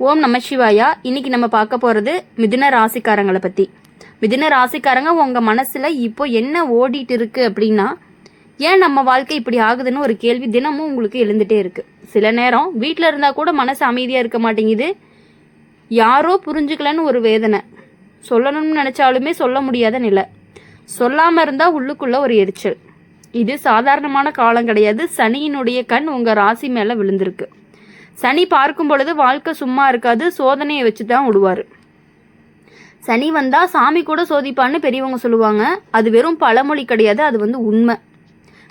ஓம் நம சிவாயா. இன்னைக்கு நம்ம பார்க்க போகிறது மிதுன ராசிக்காரங்களை பற்றி. மிதுன ராசிக்காரங்க உங்கள் மனசில் இப்போ என்ன ஓடிட்டு இருக்கு அப்படின்னா, ஏன் நம்ம வாழ்க்கை இப்படி ஆகுதுன்னு ஒரு கேள்வி தினமும் உங்களுக்கு எழுந்துகிட்டே இருக்குது. சில நேரம் வீட்டில் இருந்தால் கூட மனசு அமைதியாக இருக்க மாட்டேங்குது. யாரோ புரிஞ்சுக்கலன்னு ஒரு வேதனை, சொல்லணும்னு நினச்சாலுமே சொல்ல முடியாத நிலை, சொல்லாமல் இருந்தால் உள்ளுக்குள்ளே ஒரு எரிச்சல். இது சாதாரணமான காலம் கிடையாது. சனியினுடைய கண் உங்கள் ராசி மேலே விழுந்திருக்கு. சனி பார்க்கும் பொழுது வாழ்க்கை சும்மா இருக்காது, சோதனையை வச்சு தான் விடுவார். சனி வந்தால் சாமி கூட சோதிப்பான்னு பெரியவங்க சொல்லுவாங்க. அது வெறும் பழமொழி கிடையாது, அது உண்மை.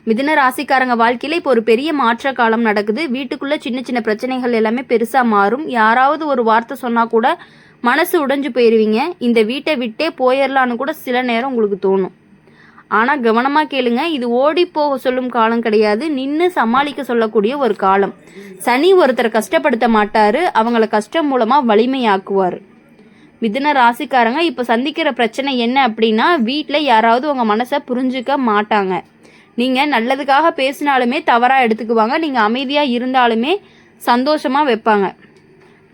மிதுன ராசிக்காரங்க வாழ்க்கையில் இப்போ ஒரு பெரிய மாற்ற காலம் நடக்குது. வீட்டுக்குள்ளே சின்ன சின்ன பிரச்சனைகள் எல்லாமே பெருசாக மாறும். யாராவது ஒரு வார்த்தை சொன்னால் கூட மனசு உடைஞ்சு போயிடுவீங்க. இந்த வீட்டை விட்டே போயிடலான்னு கூட சில நேரம் உங்களுக்கு தோணும். ஆனால் கவனமாக கேளுங்க, இது ஓடி போக சொல்லும் காலம் கிடையாது, நின்று சமாளிக்க சொல்லக்கூடிய ஒரு காலம். சனி ஒருத்தரை கஷ்டப்படுத்த மாட்டார், அவங்கள கஷ்டம் மூலமாக வலிமையாக்குவார். மிதுன ராசிக்காரங்க இப்போ சந்திக்கிற பிரச்சனை என்ன அப்படின்னா, வீட்டில் யாராவது உங்கள் மனசை புரிஞ்சிக்க மாட்டாங்க. நீங்கள் நல்லதுக்காக பேசினாலுமே தவறாக எடுத்துக்குவாங்க. நீங்கள் அமைதியாக இருந்தாலுமே சந்தோஷமாக வைப்பாங்க.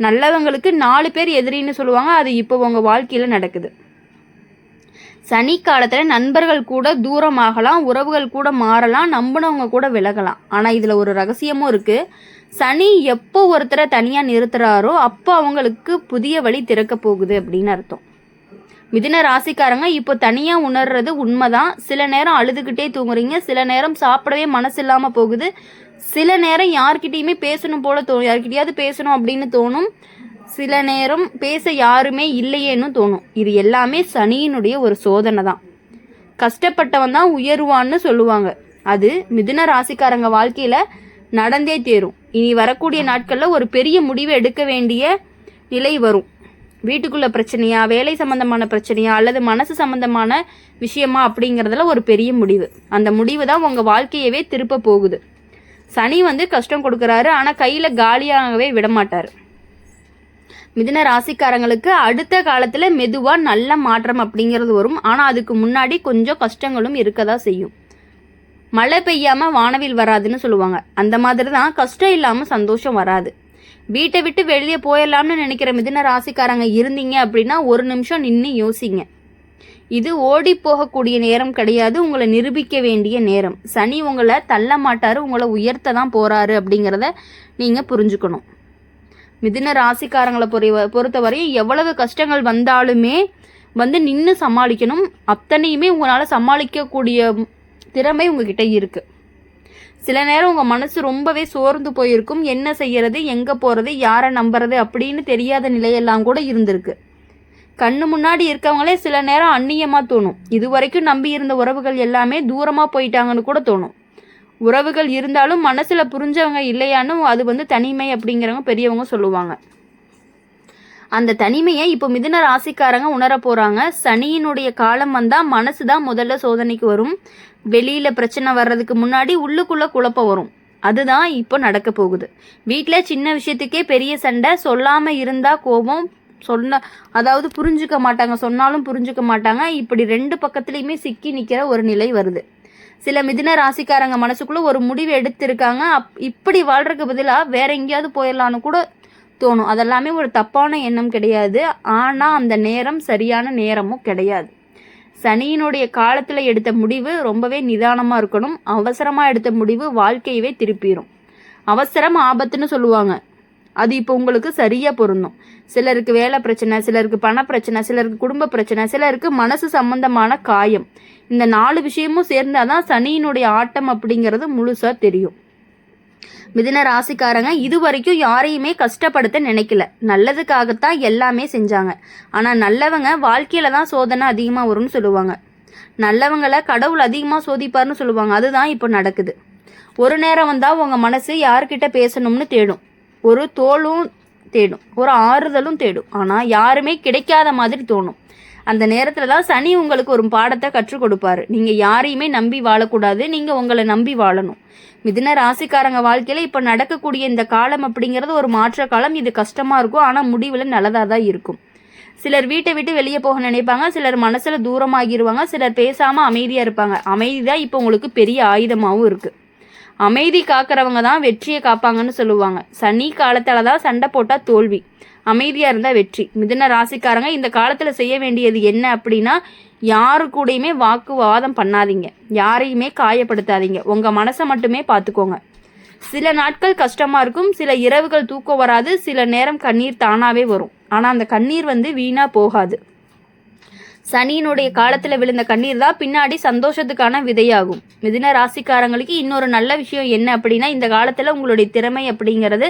நல்லவங்களுக்கு 4 பேர் எதிரின்னு சொல்லுவாங்க. அது இப்போ உங்கள் வாழ்க்கையில் நடக்குது. சனி காலத்தில் நண்பர்கள் கூட தூரமாகலாம், உறவுகள் கூட மாறலாம், நம்பினவங்க கூட விலகலாம். ஆனால் இதில் ஒரு ரகசியமும் இருக்குது. சனி எப்போ ஒருத்தரை தனியாக நிறுத்துகிறாரோ அப்போ அவங்களுக்கு புதிய வழி திறக்க போகுது அப்படின்னு அர்த்தம். மிதுன ராசிக்காரங்க இப்போ தனியாக உணர்றது உண்மைதான். சில நேரம் அழுதுகிட்டே தூங்குறீங்க, சில நேரம் சாப்பிடவே மனசு இல்லாமல் போகுது, சில நேரம் யார்கிட்டையுமே பேசணும் போல தோணும், யார்கிட்டையாவது பேசணும் அப்படின்னு தோணும், சில நேரம் பேச யாருமே இல்லையேன்னு தோணும். இது எல்லாமே சனியினுடைய ஒரு சோதனை தான். கஷ்டப்பட்டவன் தான் உயர்வான்னு சொல்லுவாங்க. அது மிதுன ராசிக்காரங்க வாழ்க்கையில் நடந்தே தேரும். இனி வரக்கூடிய நாட்களில் ஒரு பெரிய முடிவை எடுக்க வேண்டிய நிலை வரும். வீட்டுக்குள்ள பிரச்சனையா, வேலை சம்பந்தமான பிரச்சனையா, அல்லது மனசு சம்பந்தமான விஷயமா அப்படிங்கிறதுல ஒரு பெரிய முடிவு. அந்த முடிவு தான் உங்கள் வாழ்க்கையவே திருப்ப போகுது. சனி கஷ்டம் கொடுக்குறாரு, ஆனால் கையில் காலியாகவே விடமாட்டார். மிதுன ராசிக்காரங்களுக்கு அடுத்த காலத்தில் மெதுவாக நல்ல மாற்றம் அப்படிங்கிறது வரும். ஆனால் அதுக்கு முன்னாடி கொஞ்சம் கஷ்டங்களும் இருக்கதா செய்யும். மழை பெய்யாமல் வானவில் வராதுன்னு சொல்லுவாங்க. அந்த மாதிரி தான் கஷ்டம் இல்லாமல் சந்தோஷம் வராது. வீட்டை விட்டு வெளியே போயிடலாம்னு நினைக்கிற மிதுன ராசிக்காரங்க இருந்தீங்க அப்படின்னா ஒரு நிமிஷம் நின்று யோசிங்க. இது ஓடி போகக்கூடிய நேரம் கிடையாது, உங்களை நிரூபிக்க வேண்டிய நேரம். சனி உங்களை தள்ள மாட்டார், உங்களை உயர்த்த தான் போகிறாரு அப்படிங்கிறத நீங்கள் புரிஞ்சுக்கணும். மிதுன ராசிக்காரங்களை பொறுத்தவரையும் எவ்வளவு கஷ்டங்கள் வந்தாலுமே நின்று சமாளிக்கணும். அத்தனையுமே உங்களால் சமாளிக்கக்கூடிய திறமை உங்ககிட்ட இருக்குது. சில நேரம் உங்கள் மனசு ரொம்பவே சோர்ந்து போயிருக்கும். என்ன செய்யறது, எங்கே போகிறது, யாரை நம்புறது அப்படின்னு தெரியாத நிலையெல்லாம் கூட இருந்திருக்கு. கண்ணு முன்னாடி இருக்கவங்களே சில நேரம் அந்நியமாக தோணும். இது வரைக்கும் நம்பி இருந்த உறவுகள் எல்லாமே தூரமாக போயிட்டாங்கன்னு கூட தோணும். உறவுகள் இருந்தாலும் மனசில் புரிஞ்சவங்க இல்லையான்னு அது தனிமை அப்படிங்கிறவங்க பெரியவங்க சொல்லுவாங்க. அந்த தனிமையை இப்போ மிதுன ராசிக்காரங்க உணர போகிறாங்க. சனியினுடைய காலம் வந்தால் மனசு தான் முதல்ல சோதனைக்கு வரும். வெளியில் பிரச்சனை வர்றதுக்கு முன்னாடி உள்ளுக்குள்ளே குழப்பம் வரும். அதுதான் இப்போ நடக்க போகுது. வீட்டில் சின்ன விஷயத்துக்கே பெரிய சண்டை, சொல்லாமல் இருந்தால் கோபம், அதாவது புரிஞ்சுக்க மாட்டாங்க, சொன்னாலும் புரிஞ்சுக்க மாட்டாங்க. இப்படி 2 பக்கத்துலேயுமே சிக்கி நிற்கிற ஒரு நிலை வருது. சில மிதுன ராசிக்காரங்க மனசுக்குள்ளே ஒரு முடிவு எடுத்திருக்காங்க. இப்படி வாழ்றதுக்கு பதிலாக வேற எங்கேயாவது போயிடலான்னு கூட தோணும். அதெல்லாமே ஒரு தப்பான எண்ணம் கிடையாது. ஆனால் அந்த நேரம் சரியான நேரமும் கிடையாது. சனியினுடைய காலத்தில் எடுத்த முடிவு ரொம்பவே நிதானமாக இருக்கணும். அவசரமாக எடுத்த முடிவு வாழ்க்கையவே திருப்பிடும். அவசரம் ஆபத்துன்னு சொல்லுவாங்க. அது இப்போ உங்களுக்கு சரியாக பொருந்தும். சிலருக்கு வேலை பிரச்சனை, சிலருக்கு பண பிரச்சனை, சிலருக்கு குடும்ப பிரச்சனை, சிலருக்கு மனசு சம்பந்தமான காயம். இந்த 4 விஷயமும் சேர்ந்தாதான் சனியினுடைய ஆட்டம் அப்படிங்கிறது முழுசாக தெரியும். மிதுன ராசிக்காரங்க இது வரைக்கும் யாரையுமே கஷ்டப்படுத்த நினைக்கல. நல்லதுக்காகத்தான் எல்லாமே செஞ்சாங்க. ஆனால் நல்லவங்க வாழ்க்கையில் தான் சோதனை அதிகமாக வரும்னு சொல்லுவாங்க. நல்லவங்களை கடவுள் அதிகமாக சோதிப்பார்னு சொல்லுவாங்க. அதுதான் இப்போ நடக்குது. ஒரு நேரம் வந்தால் உங்கள் மனசு யார்கிட்ட பேசணும்னு தேடும், ஒரு தோளும் தேடும், ஒரு ஆறுதலும் தேடும். ஆனால் யாருமே கிடைக்காத மாதிரி தோணும். அந்த நேரத்தில் தான் சனி உங்களுக்கு ஒரு பாடத்தை கற்றுக் கொடுப்பாரு. நீங்கள் யாரையுமே நம்பி வாழக்கூடாது, நீங்கள் உங்களை நம்பி வாழணும். மிதுன ராசிக்காரங்க வாழ்க்கையில் இப்போ நடக்கக்கூடிய இந்த காலம் அப்படிங்கிறது ஒரு மாற்ற காலம். இது கஷ்டமாக இருக்கும், ஆனால் முடிவில் நல்லதாக தான் இருக்கும். சிலர் வீட்டை விட்டு வெளியே போக நினைப்பாங்க, சிலர் மனசில் தூரமாகிடுவாங்க, சிலர் பேசாமல் அமைதியாக இருப்பாங்க. அமைதி தான் இப்போ உங்களுக்கு பெரிய ஆயுதமாகவும் இருக்குது. அமைதி காக்கிறவங்க தான் வெற்றியை காப்பாங்கன்னு சொல்லுவாங்க. சனி காலத்தில் தான் சண்டை போட்டால் தோல்வி, அமைதியாக இருந்தால் வெற்றி. மிதுன ராசிக்காரங்க இந்த காலத்தில் செய்ய வேண்டியது என்ன அப்படின்னா, யாரு கூடயுமே வாக்குவாதம் பண்ணாதீங்க, யாரையுமே காயப்படுத்தாதீங்க, உங்கள் மனசை மட்டுமே பார்த்துக்கோங்க. சில நாட்கள் கஷ்டமாக இருக்கும், சில இரவுகள் தூக்கம் வராது, சில நேரம் கண்ணீர் தானாகவே வரும். ஆனால் அந்த கண்ணீர் வீணாக போகாது. சனியினுடைய காலத்தில் விழுந்த கண்ணீர் தான் பின்னாடி சந்தோஷத்துக்கான விதையாகும். மிதுன ராசிக்காரங்களுக்கு இன்னொரு நல்ல விஷயம் என்ன அப்படின்னா, இந்த காலத்தில் உங்களுடைய திறமை அப்படிங்கிறது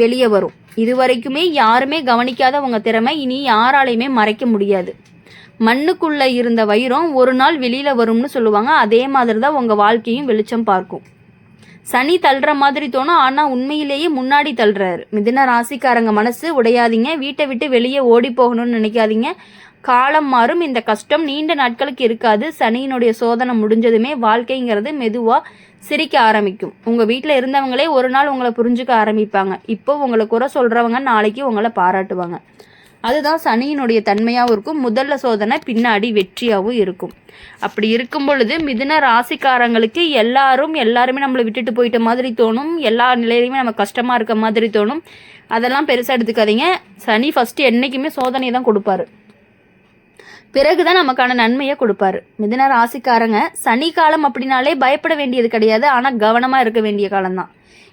வெளியே வரும். இதுவரைக்குமே யாருமே கவனிக்காத உங்கள் திறமை இனி யாராலையுமே மறைக்க முடியாது. மண்ணுக்குள்ளே இருந்த வைரம் ஒரு நாள் வெளியில் வரும்னு சொல்லுவாங்க. அதே மாதிரி தான் உங்கள் வாழ்க்கையும் வெளிச்சம் பார்க்கும். சனி தள்ளுற மாதிரி தோணும், ஆனால் உண்மையிலேயே முன்னாடி தள்ளுறாரு. மிதுன ராசிக்காரங்க மனசு உடையாதீங்க, வீட்டை விட்டு வெளியே ஓடி போகணும்னு நினைக்காதீங்க. காலம் மாறும், இந்த கஷ்டம் நீண்ட நாட்களுக்கு இருக்காது. சனியினுடைய சோதனை முடிஞ்சதுமே வாழ்க்கைங்கிறது மெதுவாக சிரிக்க ஆரம்பிக்கும். உங்கள் வீட்டில் இருந்தவங்களே ஒரு நாள் உங்களை புரிஞ்சுக்க ஆரம்பிப்பாங்க. இப்போ உங்களை குறை சொல்கிறவங்க நாளைக்கு உங்களை பாராட்டுவாங்க. அதுதான் சனியினுடைய தன்மையாகவும் இருக்கும். முதல்ல சோதனை பின்னாடி வெற்றியாகவும் இருக்கும். அப்படி இருக்கும் பொழுது மிதுன ராசிக்காரங்களுக்கு எல்லாருமே நம்மளை விட்டுட்டு போயிட்ட மாதிரி தோணும். எல்லா நிலையிலையுமே நம்ம கஷ்டமாக இருக்க மாதிரி தோணும். அதெல்லாம் பெருசாக எடுத்துக்காதீங்க. சனி ஃபஸ்ட்டு என்றைக்குமே சோதனையை தான் கொடுப்பாரு, பிறகுதான் நமக்கான நன்மையை கொடுப்பாரு. மிதுன ராசிக்காரங்க சனி காலம் அப்படின்னாலே பயப்பட வேண்டியது கிடையாது, ஆனால் கவனமாக இருக்க வேண்டிய காலம்தான்.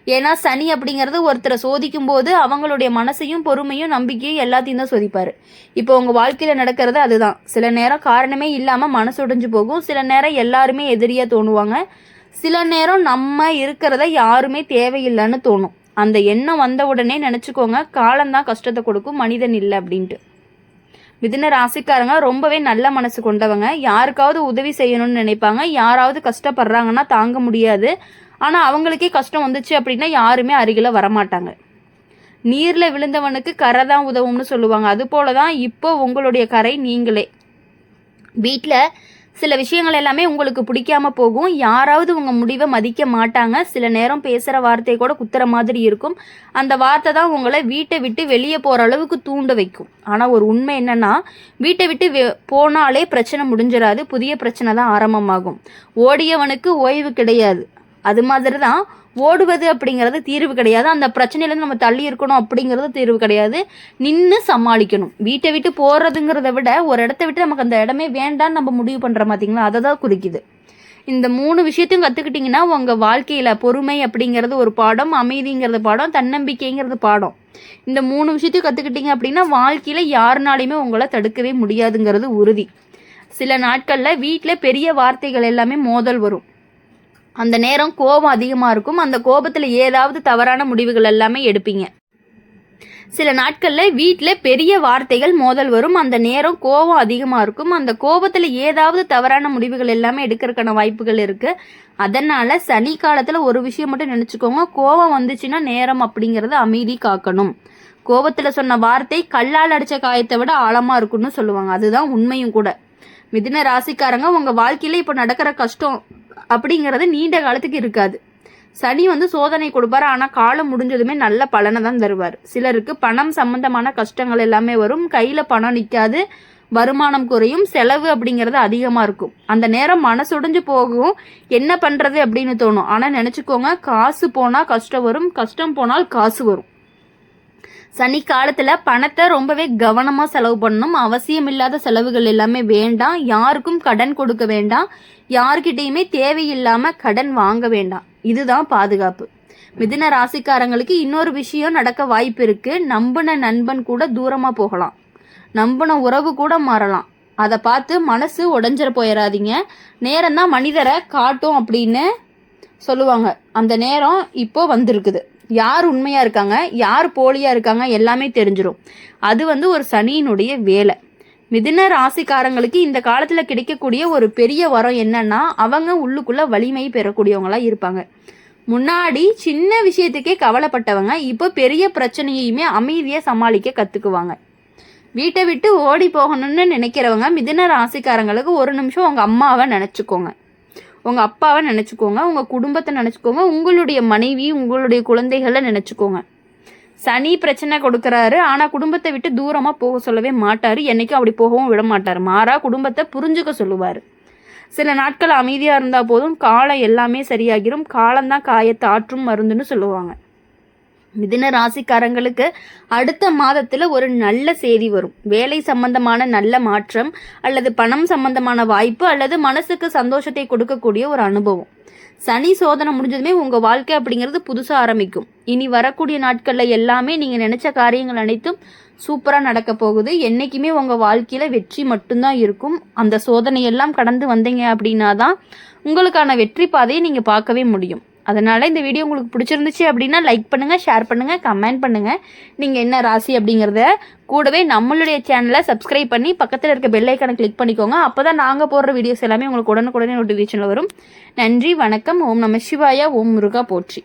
ஏன்னா சனி அப்படிங்கிறது ஒருத்தரை சோதிக்கும் போது அவங்களுடைய மனசையும் பொறுமையும் நம்பிக்கையும் எல்லாத்தையும் தான் சோதிப்பார். இப்போ உங்கள் வாழ்க்கையில் நடக்கிறது அதுதான். சில நேரம் காரணமே இல்லாமல் மனசு உடைஞ்சு போகும், சில நேரம் எல்லாருமே எதிரியாக தோணுவாங்க, சில நேரம் நம்ம இருக்கிறத யாருமே தேவையில்லைன்னு தோணும். அந்த எண்ணம் வந்த உடனே நினச்சிக்கோங்க, காலம்தான் கஷ்டத்தை கொடுக்கும், மனிதன் இல்லை அப்படின்ட்டு. மிதுன ராசிக்காரங்க ரொம்பவே நல்ல மனசு கொண்டவங்க. யாருக்காவது உதவி செய்யணும்னு நினைப்பாங்க, யாராவது கஷ்டப்படுறாங்கன்னா தாங்க முடியாது. ஆனால் அவங்களுக்கே கஷ்டம் வந்துச்சு அப்படின்னா யாருமே அருகில் வரமாட்டாங்க. நீரில் விழுந்தவனுக்கு கரை தான் உதவும்னு சொல்லுவாங்க. அது போல தான் இப்போ உங்களுடைய கரை நீங்களே. வீட்டில் சில விஷயங்கள் எல்லாமே உங்களுக்கு பிடிக்காம போகும், யாராவது உங்கள் முடிவை மதிக்க மாட்டாங்க. சில நேரம் பேசுகிற வார்த்தை கூட குத்துற மாதிரி இருக்கும். அந்த வார்த்தை தான் உங்களை வீட்டை விட்டு வெளியே போகிற அளவுக்கு தூண்ட வைக்கும். ஆனால் ஒரு உண்மை என்னென்னா, வீட்டை விட்டு போனாலே பிரச்சனை முடிஞ்சிடாது, புதிய பிரச்சனை தான் ஆரம்பமாகும். ஓடியவனுக்கு ஓய்வு கிடையாது. அது மாதிரி தான் ஓடுவது அப்படிங்கிறது தீர்வு கிடையாது. அந்த பிரச்சனையிலேருந்து நம்ம தள்ளி இருக்கணும் அப்படிங்கிறது தீர்வு கிடையாது. நின்று சமாளிக்கணும். வீட்டை விட்டு போகிறதுங்கிறத விட ஒரு இடத்த விட்டு நமக்கு அந்த இடமே வேண்டான்னு நம்ம முடிவு பண்ணுற பார்த்தீங்களா, அதை தான் குறிக்குது. இந்த 3 விஷயத்தையும் கற்றுக்கிட்டிங்கன்னா உங்கள் வாழ்க்கையில் பொறுமை அப்படிங்கிறது ஒரு பாடம், அமைதிங்கிறது பாடம், தன்னம்பிக்கைங்கிறது பாடம். இந்த 3 விஷயத்தையும் கற்றுக்கிட்டிங்க அப்படின்னா வாழ்க்கையில் யாருனாலையுமே உங்களை தடுக்கவே முடியாதுங்கிறது உறுதி. சில நாட்களில் வீட்டில் பெரிய வார்த்தைகள் எல்லாமே மோதல் வரும். அந்த நேரம் கோபம் அதிகமாக இருக்கும். அந்த கோபத்தில் ஏதாவது தவறான முடிவுகள் எல்லாமே எடுப்பீங்க. சில நாட்களில் வீட்டில் பெரிய வார்த்தைகள் மோதல் வரும். அந்த நேரம் கோபம் அதிகமாக இருக்கும். அந்த கோபத்தில் ஏதாவது தவறான முடிவுகள் எல்லாமே எடுக்கிறதுக்கான வாய்ப்புகள் இருக்குது. அதனால் சனி காலத்தில் ஒரு விஷயம் மட்டும் நினச்சிக்கோங்க, கோபம் வந்துச்சுன்னா நேரம் அப்படிங்கிறது அமைதி காக்கணும். கோபத்தில் சொன்ன வார்த்தை கல்லால் அடித்த காயத்தை விட ஆழமாக இருக்குன்னு சொல்லுவாங்க. அதுதான் உண்மையும் கூட. மிதுன ராசிக்காரங்க உங்கள் வாழ்க்கையில் இப்போ நடக்கிற கஷ்டம் அப்படிங்கிறது நீண்ட காலத்துக்கு இருக்காது. சனி சோதனை கொடுப்பாரு, ஆனால் காலம் முடிஞ்சதுமே நல்ல பலனை தான் தருவார். சிலருக்கு பணம் சம்பந்தமான கஷ்டங்கள் எல்லாமே வரும். கையில் பணம் நிற்காது, வருமானம் குறையும், செலவு அப்படிங்கிறது அதிகமாக இருக்கும். அந்த நேரம் மனசுடைஞ்சு போகும், என்ன பண்ணுறது அப்படின்னு தோணும். ஆனால் நினச்சிக்கோங்க, காசு போனால் கஷ்டம் வரும், கஷ்டம் போனால் காசு வரும். சனி காலத்தில் பணத்தை ரொம்பவே கவனமாக செலவு பண்ணணும். அவசியமில்லாத செலவுகள் எல்லாமே வேண்டாம். யாருக்கும் கடன் கொடுக்க வேண்டாம், யார்கிட்டையுமே தேவையில்லாமல் கடன் வாங்க வேண்டாம். இதுதான் பாதுகாப்பு. மிதுன ராசிக்காரங்களுக்கு இன்னொரு விஷயம் நடக்க வாய்ப்பு இருக்குது. நம்பின நண்பன் கூட தூரமாக போகலாம், நம்பின உறவு கூட மாறலாம். அதை பார்த்து மனசு உடஞ்சிட போயிடாதீங்க. நேரம் தான் மனிதரை காட்டும் அப்படின்னு சொல்லுவாங்க. அந்த நேரம் இப்போ வந்திருக்குது. யார் உண்மையாக இருக்காங்க, யார் போலியாக இருக்காங்க எல்லாமே தெரிஞ்சிடும். அது ஒரு சனியினுடைய வேலை. மிதுன ராசிக்காரங்களுக்கு இந்த காலத்தில் கிடைக்கக்கூடிய ஒரு பெரிய வரம் என்னன்னா, அவங்க உள்ளுக்குள்ளே வலிமை பெறக்கூடியவங்களாக இருப்பாங்க. முன்னாடி சின்ன விஷயத்துக்கே கவலைப்பட்டவங்க இப்போ பெரிய பிரச்சனையுமே அமைதியாக சமாளிக்க கற்றுக்குவாங்க. வீட்டை விட்டு ஓடி போகணும்னு நினைக்கிறவங்க மிதுன ராசிக்காரங்களுக்கு ஒரு நிமிஷம் உங்கள் அம்மாவை நினச்சிக்கோங்க, உங்கள் அப்பாவை நினச்சிக்கோங்க, உங்கள் குடும்பத்தை நினச்சிக்கோங்க, உங்களுடைய மனைவி உங்களுடைய குழந்தைகளை நினச்சிக்கோங்க. சனி பிரச்சனை கொடுக்குறாரு, ஆனால் குடும்பத்தை விட்டு தூரமாக போக சொல்லவே மாட்டார். என்றைக்கும் அப்படி போகவும் விட மாட்டார். மாறா குடும்பத்தை புரிஞ்சுக்க சொல்லுவார். சில நாட்கள் அமைதியாக இருந்தால் போதும், காலம் எல்லாமே சரியாகிரும். காலம்தான் காயத்தை ஆற்றும் மருந்துன்னு சொல்லுவாங்க. மிதுன ராசிக்காரங்களுக்கு அடுத்த மாதத்தில் ஒரு நல்ல செய்தி வரும். வேலை சம்பந்தமான நல்ல மாற்றம், அல்லது பணம் சம்பந்தமான வாய்ப்பு, அல்லது மனசுக்கு சந்தோஷத்தை கொடுக்கக்கூடிய ஒரு அனுபவம். சனி சோதனை முடிஞ்சதுமே உங்கள் வாழ்க்கை அப்படிங்கிறது புதுசாக ஆரம்பிக்கும். இனி வரக்கூடிய நாட்களில் எல்லாமே நீங்கள் நினச்ச காரியங்கள் அனைத்தும் சூப்பராக நடக்க போகுது. என்றைக்குமே உங்கள் வாழ்க்கையில் வெற்றி மட்டும்தான் இருக்கும். அந்த சோதனையெல்லாம் கடந்து வந்தீங்க அப்படின்னா தான் உங்களுக்கான வெற்றி பாதையை நீங்கள் பார்க்கவே முடியும். அதனால் இந்த வீடியோ உங்களுக்கு பிடிச்சிருந்துச்சு அப்படின்னா லைக் பண்ணுங்கள், ஷேர் பண்ணுங்கள், கமெண்ட் பண்ணுங்கள். நீங்கள் என்ன ராசி அப்படிங்கிறத கூடவே நம்மளுடைய சேனலை சப்ஸ்கிரைப் பண்ணி பக்கத்தில் இருக்க பெல் ஐக்கானை கிளிக் பண்ணிக்கோங்க. அப்போ தான் நாங்கள் போடுற வீடியோஸ் எல்லாமே உங்களுக்கு உடனுக்குடனே நோட்டிஃபிகேஷனில் வரும். நன்றி, வணக்கம். ஓம் நம சிவாயா. ஓம் முருகா போற்றி.